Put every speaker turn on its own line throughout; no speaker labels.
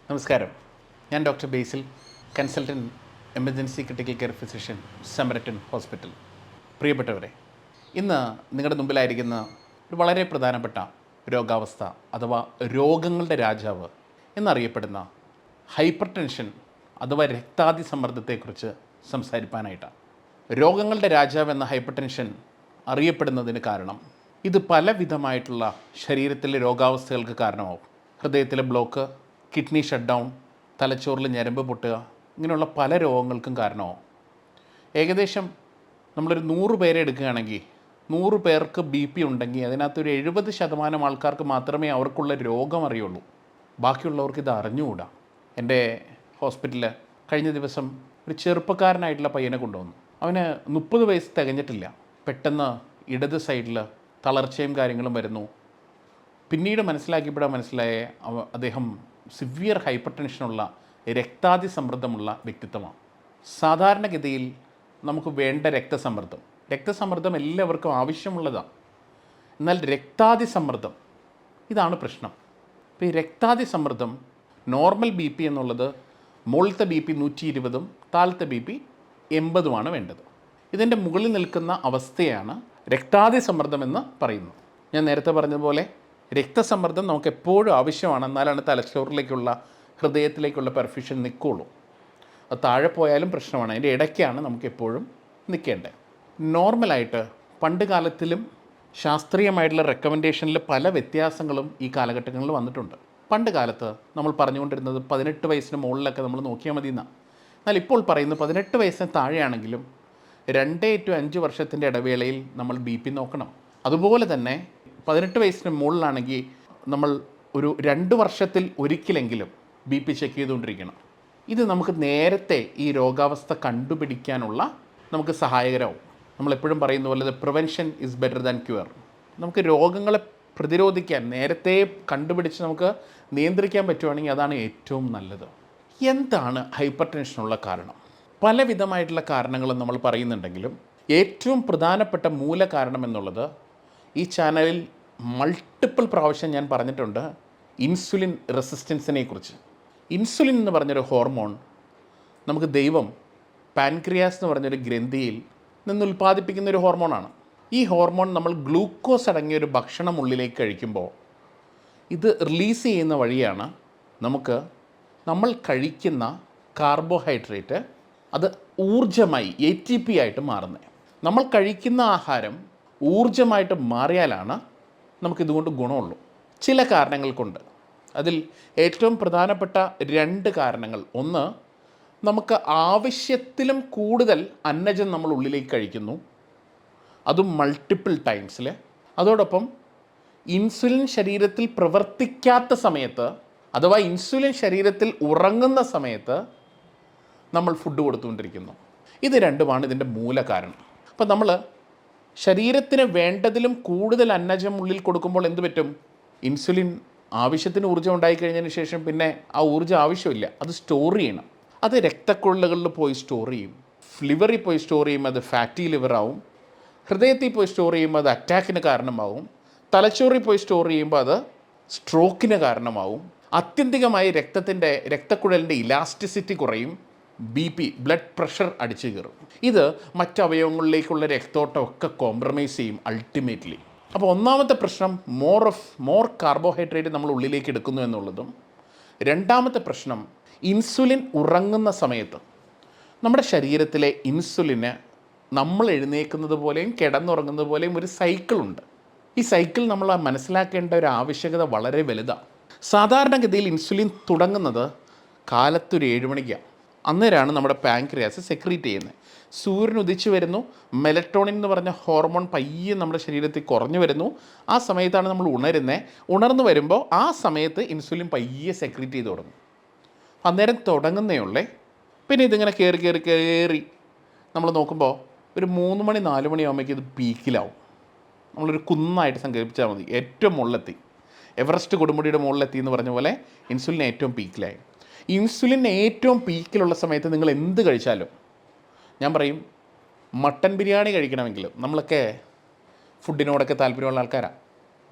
നമസ്കാരം. ഞാൻ doctor Basil, consultant emergency critical care physician, Samaritan hospital. പ്രിയപ്പെട്ടവരെ, ഇന്ന് നിങ്ങളുടെ മുമ്പിലായിരിക്കുന്ന ഒരു വളരെ പ്രധാനപ്പെട്ട രോഗാവസ്ഥ അഥവാ രോഗങ്ങളുടെ രാജാവ് എന്നറിയപ്പെടുന്ന ഹൈപ്പർ ടെൻഷൻ അഥവാ രക്താതിസമ്മർദ്ദത്തെക്കുറിച്ച് സംസാരിക്കാനായിട്ടാണ്. രോഗങ്ങളുടെ രാജാവ് എന്ന ഹൈപ്പർ ടെൻഷൻ അറിയപ്പെടുന്നതിന് കാരണം ഇത് പലവിധമായിട്ടുള്ള ശരീരത്തിലെ രോഗാവസ്ഥകൾക്ക് കാരണമാവും. ഹൃദയത്തിലെ ബ്ലോക്ക്, കിഡ്നി ഷട്ട് ഡൗൺ, തലച്ചോറിൽ ഞരമ്പ് പൊട്ടുക, ഇങ്ങനെയുള്ള പല രോഗങ്ങൾക്കും കാരണമാവും. ഏകദേശം നമ്മളൊരു 100 പേരെ എടുക്കുകയാണെങ്കിൽ 100 പേർക്ക് BP ഉണ്ടെങ്കിൽ അതിനകത്തൊരു 70% ആൾക്കാർക്ക് മാത്രമേ അവർക്കുള്ള രോഗം അറിയുള്ളൂ. ബാക്കിയുള്ളവർക്ക് ഇത് അറിഞ്ഞുകൂടാ. എൻ്റെ ഹോസ്പിറ്റലിൽ കഴിഞ്ഞ ദിവസം ഒരു ചെറുപ്പക്കാരനായിട്ടുള്ള പയ്യനെ കൊണ്ടുവന്നു. അവന് 30 വയസ്സ് തികഞ്ഞിട്ടില്ല. പെട്ടെന്ന് ഇടത് സൈഡിൽ തളർച്ചയും കാര്യങ്ങളും വരുന്നു. പിന്നീട് മനസ്സിലായ അദ്ദേഹം സിവിയർ ഹൈപ്പർ ടെൻഷനുള്ള രക്താതിസമ്മർദ്ദമുള്ള വ്യക്തിത്വമാണ്. സാധാരണഗതിയിൽ നമുക്ക് വേണ്ട രക്തസമ്മർദ്ദം എല്ലാവർക്കും ആവശ്യമുള്ളതാണ്. എന്നാൽ രക്താതിസമ്മർദ്ദം ഇതാണ് പ്രശ്നം. ഇപ്പോൾ ഈ രക്താതിസമ്മർദ്ദം നോർമൽ BP എന്നുള്ളത് മുകളിലത്തെ BP 120 താഴത്തെ BP 80 വേണ്ടത്. ഇതിൻ്റെ മുകളിൽ നിൽക്കുന്ന അവസ്ഥയാണ് രക്താതിസമ്മർദ്ദം എന്ന് പറയുന്നത്. ഞാൻ നേരത്തെ പറഞ്ഞതുപോലെ രക്തസമ്മർദ്ദം നമുക്ക് എപ്പോഴും ആവശ്യമാണ്. എന്നാലാണ് തലച്ചോറിലേക്കുള്ള ഹൃദയത്തിലേക്കുള്ള പെർഫ്യൂഷൻ നിൽക്കുള്ളൂ. അത് താഴെ പോയാലും പ്രശ്നമാണ്. അതിൻ്റെ ഇടയ്ക്കാണ് നമുക്ക് എപ്പോഴും നിൽക്കേണ്ടത്. നോർമലായിട്ട് പണ്ട് കാലത്തിലും ശാസ്ത്രീയമായിട്ടുള്ള റെക്കമെൻഡേഷനിൽ പല വ്യത്യാസങ്ങളും ഈ കാലഘട്ടങ്ങളിൽ വന്നിട്ടുണ്ട്. പണ്ട് കാലത്ത് നമ്മൾ പറഞ്ഞുകൊണ്ടിരുന്നത് 18 വയസ്സിന് മുകളിലൊക്കെ നമ്മൾ നോക്കിയാൽ മതി എന്നാണ്. എന്നാൽ ഇപ്പോൾ പറയുന്നത് 18 വയസ്സിന് താഴെയാണെങ്കിലും 2 to 5 വർഷത്തിൻ്റെ ഇടവേളയിൽ നമ്മൾ BP നോക്കണം. അതുപോലെ തന്നെ 18 വയസ്സിന് മുകളിലാണെങ്കിൽ നമ്മൾ ഒരു 2 വർഷത്തിൽ ഒരിക്കലെങ്കിലും BP ചെക്ക് ചെയ്തുകൊണ്ടിരിക്കണം. ഇത് നമുക്ക് നേരത്തെ ഈ രോഗാവസ്ഥ കണ്ടുപിടിക്കാനുള്ള നമുക്ക് സഹായകരമാവും. നമ്മളെപ്പോഴും പറയുന്ന പോലെ prevention is better than cure. നമുക്ക് രോഗങ്ങളെ പ്രതിരോധിക്കാൻ നേരത്തെ കണ്ടുപിടിച്ച് നമുക്ക് നിയന്ത്രിക്കാൻ പറ്റുവാണെങ്കിൽ അതാണ് ഏറ്റവും നല്ലത്. എന്താണ് ഹൈപ്പർ ടെൻഷനുള്ള കാരണം? പലവിധമായിട്ടുള്ള കാരണങ്ങളും നമ്മൾ പറയുന്നുണ്ടെങ്കിലും ഏറ്റവും പ്രധാനപ്പെട്ട മൂല കാരണം എന്നുള്ളത് ഈ ചാനലിൽ മൾട്ടിപ്പിൾ പ്രാവശ്യം ഞാൻ പറഞ്ഞിട്ടുണ്ട്, ഇൻസുലിൻ റെസിസ്റ്റൻസിനെ കുറിച്ച്. ഇൻസുലിൻ എന്ന് പറഞ്ഞൊരു ഹോർമോൺ നമുക്ക് ദൈവം പാൻക്രിയാസ് എന്ന് പറഞ്ഞൊരു ഗ്രന്ഥിയിൽ നിന്ന് ഉൽപ്പാദിപ്പിക്കുന്ന ഒരു ഹോർമോണാണ്. ഈ ഹോർമോൺ നമ്മൾ ഗ്ലൂക്കോസ് അടങ്ങിയ ഒരു ഭക്ഷണം ഉള്ളിലേക്ക് കഴിക്കുമ്പോൾ ഇത് റിലീസ് ചെയ്യുന്ന വഴിയാണ് നമ്മൾ കഴിക്കുന്ന കാർബോഹൈഡ്രേറ്റ് അത് ഊർജ്ജമായി ATP ആയിട്ട് മാറുന്നത്. നമ്മൾ കഴിക്കുന്ന ആഹാരം ഊർജ്ജമായിട്ട് മാറിയാലാണ് നമുക്കിതുകൊണ്ട് ഗുണമുള്ളൂ. ചില കാരണങ്ങൾ കൊണ്ട്. അതിൽ ഏറ്റവും പ്രധാനപ്പെട്ട 2 കാരണങ്ങൾ. ഒന്ന്, നമുക്ക് ആവശ്യത്തിലും കൂടുതൽ അന്നജം നമ്മൾ ഉള്ളിലേക്ക് കഴിക്കുന്നു, അതും മൾട്ടിപ്പിൾ ടൈംസിൽ. അതോടൊപ്പം ഇൻസുലിൻ ശരീരത്തിൽ പ്രവർത്തിക്കാത്ത സമയത്ത് അഥവാ ഇൻസുലിൻ ശരീരത്തിൽ ഉറങ്ങുന്ന സമയത്ത് നമ്മൾ ഫുഡ് കൊടുത്തുകൊണ്ടിരിക്കുന്നു. ഇത് രണ്ടുമാണ് ഇതിൻ്റെ മൂല കാരണം. അപ്പോൾ നമ്മൾ ശരീരത്തിന് വേണ്ടതിലും കൂടുതൽ അന്നജം ഉള്ളിൽ കൊടുക്കുമ്പോൾ എന്ത് പറ്റും? ഇൻസുലിൻ ആവശ്യത്തിന് ഊർജ്ജം ഉണ്ടായിക്കഴിഞ്ഞതിന് ശേഷം പിന്നെ ആ ഊർജ്ജം ആവശ്യമില്ല, അത് സ്റ്റോർ ചെയ്യണം. അത് രക്തക്കൊള്ളുകളിൽ പോയി സ്റ്റോർ ചെയ്യും, ലിവറിൽ പോയി സ്റ്റോർ ചെയ്യുമ്പോൾ അത് ഫാറ്റി ലിവറാവും, ഹൃദയത്തിൽ പോയി സ്റ്റോർ ചെയ്യുമ്പോൾ അത് അറ്റാക്കിന് കാരണമാവും, തലച്ചോറിൽ പോയി സ്റ്റോർ ചെയ്യുമ്പോൾ അത് സ്ട്രോക്കിന് കാരണമാവും. ആത്യന്തികമായി രക്തക്കുഴലിൻ്റെ ഇലാസ്റ്റിസിറ്റി കുറയും, BP ബ്ലഡ് പ്രഷർ അടിച്ചു കയറും. ഇത് മറ്റവയവങ്ങളിലേക്കുള്ള രക്തോട്ടമൊക്കെ കോംപ്രമൈസ് ചെയ്യും അൾട്ടിമേറ്റ്ലി. അപ്പോൾ ഒന്നാമത്തെ പ്രശ്നം മോർ കാർബോഹൈഡ്രേറ്റ് നമ്മൾ ഉള്ളിലേക്ക് എടുക്കുന്നു എന്നുള്ളതും. രണ്ടാമത്തെ പ്രശ്നം, ഇൻസുലിൻ ഉറങ്ങുന്ന സമയത്ത് നമ്മുടെ ശരീരത്തിലെ ഇൻസുലിന് നമ്മൾ എഴുന്നേൽക്കുന്നത് പോലെയും കിടന്നുറങ്ങുന്നത് പോലെയും ഒരു സൈക്കിളുണ്ട്. ഈ സൈക്കിൾ നമ്മൾ മനസ്സിലാക്കേണ്ട ഒരു ആവശ്യകത വളരെ വലുതാണ്. സാധാരണഗതിയിൽ ഇൻസുലിൻ തുടങ്ങുന്നത് കാലത്തൊരു 7 മണിക്കാണ്. അന്നേരമാണ് നമ്മുടെ പാൻക്രിയാസ് സെക്രീറ്റ് ചെയ്യുന്നത്. സൂര്യൻ ഉദിച്ചു വരുന്നു, മെലറ്റോണിൻ എന്ന് പറഞ്ഞ ഹോർമോൺ പയ്യെ നമ്മുടെ ശരീരത്തിൽ കുറഞ്ഞു വരുന്നു. ആ സമയത്താണ് നമ്മൾ ഉണർന്നു വരുമ്പോൾ ആ സമയത്ത് ഇൻസുലിൻ പയ്യെ സെക്രീറ്റ് ചെയ്ത് തുടങ്ങും. അന്നേരം തുടങ്ങുന്നേ ഉള്ളേ. പിന്നെ ഇതിങ്ങനെ കയറി നമ്മൾ നോക്കുമ്പോൾ ഒരു 3 മണി 4 മണിയാകുമ്പോഴേക്കും ഇത് പീക്കിലാവും. നമ്മളൊരു കുന്നായിട്ട് സങ്കല്പിച്ചാൽ മതി. ഏറ്റവും മുകളിലെത്തി, എവറസ്റ്റ് കൊടുമുടിയുടെ മുകളിലെത്തി എന്ന് പറഞ്ഞ പോലെ ഇൻസുലിൻ ഏറ്റവും പീക്കിലായി. ഇൻസുലിൻ ഏറ്റവും പീക്കിലുള്ള സമയത്ത് നിങ്ങൾ എന്ത് കഴിച്ചാലും, ഞാൻ പറയും മട്ടൻ ബിരിയാണി കഴിക്കണമെങ്കിൽ, നമ്മളൊക്കെ ഫുഡിനോടൊക്കെ താല്പര്യമുള്ള ആൾക്കാരാണ്,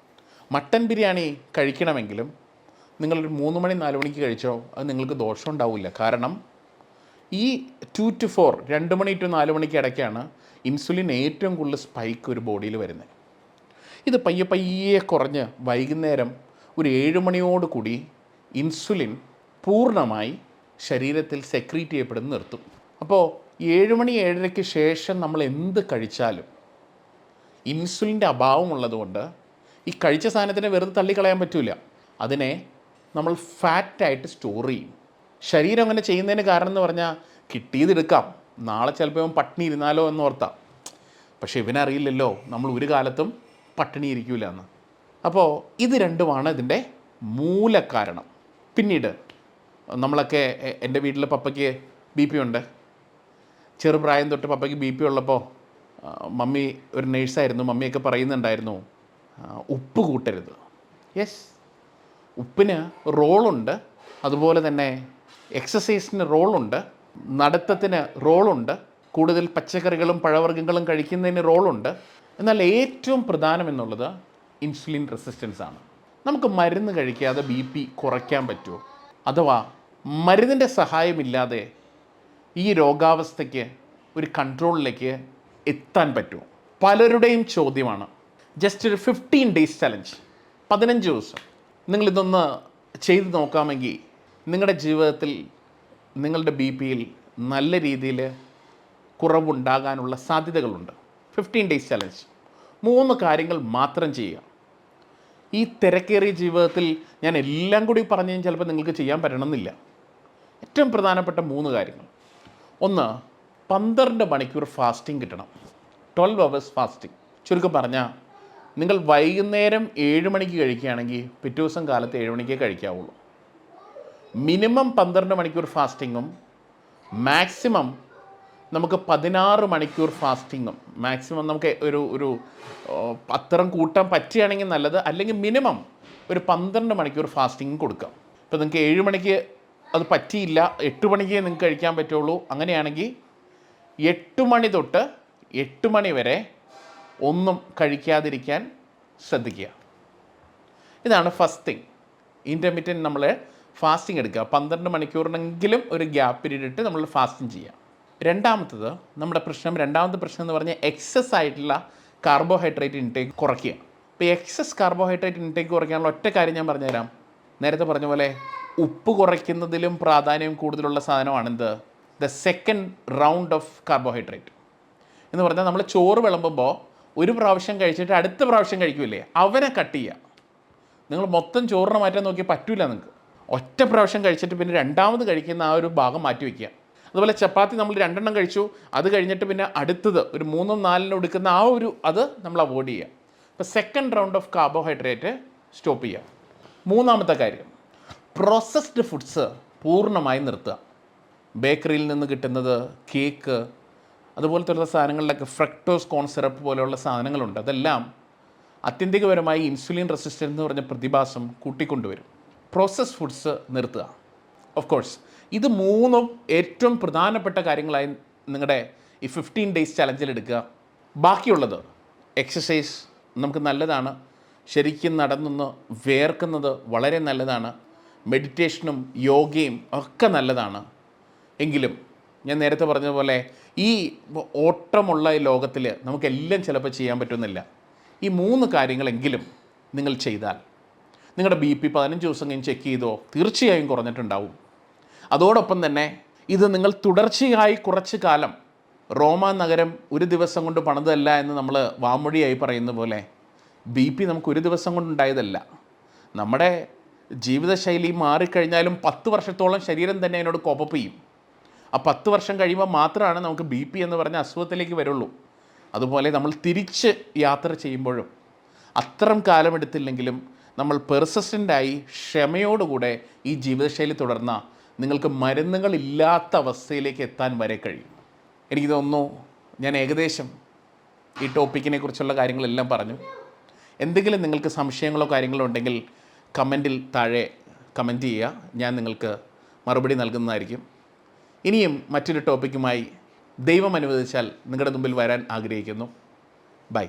മട്ടൻ ബിരിയാണി കഴിക്കണമെങ്കിലും നിങ്ങളൊരു 3 മണി 4 മണിക്ക് കഴിച്ചോ അത് നിങ്ങൾക്ക് ദോഷം ഉണ്ടാവില്ല. കാരണം ഈ 2 to 4 2 മണി ടു 4 മണിക്ക് ഇടയ്ക്കാണ് ഇൻസുലിൻ ഏറ്റവും കൂടുതൽ സ്പൈക്ക് ഒരു ബോഡിയിൽ വരുന്നത്. ഇത് പയ്യെ പയ്യെ കുറഞ്ഞ് വൈകുന്നേരം ഒരു 7 മണിയോട് കൂടി ഇൻസുലിൻ പൂർണ്ണമായി ശരീരത്തിൽ സെക്രീറ്റ് ചെയ്യപ്പെടുന്ന നിർത്തും. അപ്പോൾ 7 മണി 7:30ക്ക് ശേഷം നമ്മൾ എന്ത് കഴിച്ചാലും ഇൻസുലിൻ്റെ അഭാവമുള്ളതുകൊണ്ട് ഈ കഴിച്ച സാധനത്തിനെ വെറുതെ തള്ളിക്കളയാൻ പറ്റില്ല. അതിനെ നമ്മൾ ഫാറ്റായിട്ട് സ്റ്റോർ ചെയ്യും. ശരീരം അങ്ങനെ ചെയ്യുന്നതിന് കാരണം എന്ന് പറഞ്ഞാൽ കിട്ടിയതെടുക്കാം, നാളെ ചിലപ്പോൾ പട്ടിണി ഇരുന്നാലോ എന്ന് ഓർത്താം. പക്ഷേ ഇവനറിയില്ലല്ലോ നമ്മൾ ഒരു കാലത്തും പട്ടിണി ഇരിക്കില്ല എന്ന്. അപ്പോൾ ഇത് രണ്ടുമാണ് ഇതിൻ്റെ മൂലകാരണം. പിന്നീട് നമ്മളൊക്കെ എൻ്റെ വീട്ടിൽ പപ്പയ്ക്ക് BP ഉണ്ട്. ചെറുപ്രായം തൊട്ട് പപ്പയ്ക്ക് BP ഉള്ളപ്പോൾ മമ്മി ഒരു നേഴ്സായിരുന്നു. മമ്മിയൊക്കെ പറയുന്നുണ്ടായിരുന്നു ഉപ്പ് കൂട്ടരുത്. യെസ്, ഉപ്പിന് റോളുണ്ട്. അതുപോലെ തന്നെ എക്സസൈസിന് റോളുണ്ട്, നടത്തത്തിന് റോളുണ്ട്, കൂടുതൽ പച്ചക്കറികളും പഴവർഗ്ഗങ്ങളും കഴിക്കുന്നതിന് റോളുണ്ട്. എന്നാൽ ഏറ്റവും പ്രധാനം എന്നുള്ളത് ഇൻസുലിൻ റെസിസ്റ്റൻസ് ആണ്. നമുക്ക് മരുന്ന് കഴിക്കാതെ BP കുറയ്ക്കാൻ പറ്റുമോ? അഥവാ മരുന്നിൻ്റെ സഹായമില്ലാതെ ഈ രോഗാവസ്ഥയ്ക്ക് ഒരു കൺട്രോളിലേക്ക് എത്താൻ പറ്റുമോ? പലരുടെയും ചോദ്യമാണ്. ജസ്റ്റ് ഒരു 15 days ചലഞ്ച്, 15 ദിവസം നിങ്ങളിതൊന്ന് ചെയ്ത് നോക്കാമെങ്കിൽ നിങ്ങളുടെ ജീവിതത്തിൽ നിങ്ങളുടെ BPയിൽ നല്ല രീതിയിൽ കുറവുണ്ടാകാനുള്ള സാധ്യതകളുണ്ട്. 15 days ചലഞ്ച്, 3 കാര്യങ്ങൾ മാത്രം ചെയ്യുക. ഈ തിരക്കേറിയ ജീവിതത്തിൽ ഞാൻ എല്ലാം കൂടി പറഞ്ഞു കഴിഞ്ഞാൽ ചിലപ്പോൾ നിങ്ങൾക്ക് ചെയ്യാൻ പറ്റണമെന്നില്ല. ഏറ്റവും പ്രധാനപ്പെട്ട 3 കാര്യങ്ങൾ. 1, 12 മണിക്കൂർ ഫാസ്റ്റിംഗ് കിട്ടണം. 12 hours ഫാസ്റ്റിംഗ്. ചുരുക്കം പറഞ്ഞാൽ നിങ്ങൾ വൈകുന്നേരം 7 മണിക്ക് കഴിക്കുകയാണെങ്കിൽ പിറ്റേ ദിവസം കാലത്ത് 7 മണിക്കേ കഴിക്കാവുള്ളൂ. മിനിമം 12 മണിക്കൂർ ഫാസ്റ്റിങ്ങും മാക്സിമം നമുക്ക് 16 മണിക്കൂർ ഫാസ്റ്റിങ്ങും മാക്സിമം നമുക്ക് ഒരു അത്തരം കൂട്ടാൻ പറ്റുകയാണെങ്കിൽ നല്ലത്. അല്ലെങ്കിൽ മിനിമം ഒരു 12 മണിക്കൂർ ഫാസ്റ്റിംഗ് കൊടുക്കാം. ഇപ്പോൾ നിങ്ങൾക്ക് 7 മണിക്ക് അത് പറ്റിയില്ല, 8 മണിക്ക് നിങ്ങൾക്ക് കഴിക്കാൻ പറ്റുള്ളൂ. അങ്ങനെയാണെങ്കിൽ 8 മണി തൊട്ട് 8 മണി വരെ ഒന്നും കഴിക്കാതിരിക്കാൻ ശ്രദ്ധിക്കുക. ഇതാണ് ഫസ്റ്റ് തിങ്. ഇൻ്റർമീഡിയറ്റ് നമ്മൾ ഫാസ്റ്റിംഗ് എടുക്കുക. 12 മണിക്കൂറിനെങ്കിലും ഒരു ഗ്യാപ്പ് പീരീഡ് ഇട്ട് നമ്മൾ ഫാസ്റ്റിംഗ് ചെയ്യുക. രണ്ടാമത്തെ പ്രശ്നം എന്ന് പറഞ്ഞാൽ എക്സസ് ആയിട്ടുള്ള കാർബോഹൈഡ്രേറ്റ് ഇൻടേക്ക് കുറയ്ക്കുക. ഇപ്പോൾ എക്സസ് കാർബോഹൈഡ്രേറ്റ് ഇൻടേക്ക് കുറയ്ക്കാനുള്ള ഒറ്റ കാര്യം ഞാൻ പറഞ്ഞുതരാം. നേരത്തെ പറഞ്ഞ പോലെ ഉപ്പ് കുറയ്ക്കുന്നതിലും പ്രാധാന്യം കൂടുതലുള്ള സാധനമാണ് എന്ത്? The second round of carbohydrate എന്ന് പറഞ്ഞാൽ നമ്മൾ ചോറ് വിളമ്പുമ്പോൾ ഒരു പ്രാവശ്യം കഴിച്ചിട്ട് അടുത്ത പ്രാവശ്യം കഴിക്കൂലേ, അവനെ കട്ട് ചെയ്യുക. നിങ്ങൾ മൊത്തം ചോറിനെ മാറ്റാൻ നോക്കിയാൽ പറ്റില്ല. നിങ്ങൾക്ക് ഒറ്റ പ്രാവശ്യം കഴിച്ചിട്ട് പിന്നെ രണ്ടാമത് കഴിക്കുന്ന ആ ഒരു ഭാഗം മാറ്റി വയ്ക്കുക. അതുപോലെ ചപ്പാത്തി നമ്മൾ 2 എണ്ണം കഴിച്ചു, അത് കഴിഞ്ഞിട്ട് പിന്നെ അടുത്തത് ഒരു 3 4 എടുക്കുന്ന അത് നമ്മൾ അവോയ്ഡ് ചെയ്യുക. ഇപ്പോൾ second round of carbohydrate stop ചെയ്യുക. മൂന്നാമത്തെ കാര്യം, പ്രോസസ്ഡ് ഫുഡ്സ് പൂർണ്ണമായി നിർത്തുക. ബേക്കറിയിൽ നിന്ന് കിട്ടുന്നത്, കേക്ക്, അതുപോലത്തെ സാധനങ്ങളിലൊക്കെ ഫ്രക്ടോസ് കോൺ സിറപ്പ് പോലെയുള്ള സാധനങ്ങളുണ്ട്. അതെല്ലാം ആത്യന്തികപരമായി ഇൻസുലിൻ റെസിസ്റ്റൻസ് എന്ന് പറഞ്ഞ പ്രതിഭാസം കൂട്ടിക്കൊണ്ടുവരും. പ്രോസസ്ഡ് ഫുഡ്സ് നിർത്തുക. ഓഫ് കോഴ്സ് ഇത് 3 ഏറ്റവും പ്രധാനപ്പെട്ട കാര്യങ്ങളായി നിങ്ങളുടെ ഈ 15 days ചലഞ്ചിൽ എടുക്കുക. ബാക്കിയുള്ളത് എക്സസൈസ് നമുക്ക് നല്ലതാണ്. ശരിക്കും നടന്നൊന്ന് വേർക്കുന്നത് വളരെ നല്ലതാണ്. മെഡിറ്റേഷനും യോഗയും ഒക്കെ നല്ലതാണ്. എങ്കിലും ഞാൻ നേരത്തെ പറഞ്ഞതുപോലെ ഈ ഓട്ടമുള്ള ഈ ലോകത്തിൽ നമുക്കെല്ലാം ചിലപ്പോൾ ചെയ്യാൻ പറ്റുന്നില്ല. ഈ 3 കാര്യങ്ങളെങ്കിലും നിങ്ങൾ ചെയ്താൽ നിങ്ങളുടെ BP 15 ദിവസം കഴിഞ്ഞ് ചെക്ക് ചെയ്തോ തീർച്ചയായും കുറഞ്ഞിട്ടുണ്ടാവും. അതോടൊപ്പം തന്നെ ഇത് നിങ്ങൾ തുടർച്ചയായി കുറച്ച് കാലം, റോമ നഗരം ഒരു ദിവസം കൊണ്ട് പണിതല്ല എന്ന് നമ്മൾ വാമൊഴിയായി പറയുന്ന പോലെ BP നമുക്ക് ഒരു ദിവസം കൊണ്ടുണ്ടായതല്ല. നമ്മുടെ ജീവിതശൈലി മാറിക്കഴിഞ്ഞാലും 10 വർഷത്തോളം ശരീരം തന്നെ അതിനോട് കോപ്പപ്പ് ചെയ്യും. ആ 10 വർഷം കഴിയുമ്പോൾ മാത്രമാണ് നമുക്ക് BP എന്ന് പറഞ്ഞ അസുഖത്തിലേക്ക് വരുള്ളൂ. അതുപോലെ നമ്മൾ തിരിച്ച് യാത്ര ചെയ്യുമ്പോഴും അത്തരം കാലമെടുത്തില്ലെങ്കിലും നമ്മൾ പെർസിസ്റ്റൻ്റായി ക്ഷമയോടുകൂടെ ഈ ജീവിതശൈലി തുടർന്ന നിങ്ങൾക്ക് മരുന്നുകളില്ലാത്ത അവസ്ഥയിലേക്ക് എത്താൻ വരെ കഴിയും. എനിക്ക് തോന്നുന്നു ഞാൻ ഏകദേശം ഈ ടോപ്പിക്കിനെ കുറിച്ചുള്ള കാര്യങ്ങളെല്ലാം പറഞ്ഞു. എന്തെങ്കിലും നിങ്ങൾക്ക് സംശയങ്ങളോ കാര്യങ്ങളോ ഉണ്ടെങ്കിൽ കമൻറ്റിൽ താഴെ കമൻറ്റ് ചെയ്യുക. ഞാൻ നിങ്ങൾക്ക് മറുപടി നൽകുന്നതായിരിക്കും. ഇനിയും മറ്റൊരു ടോപ്പിക്കുമായി ദൈവം അനുവദിച്ചാൽ നിങ്ങളുടെ മുമ്പിൽ വരാൻ ആഗ്രഹിക്കുന്നു. ബൈ.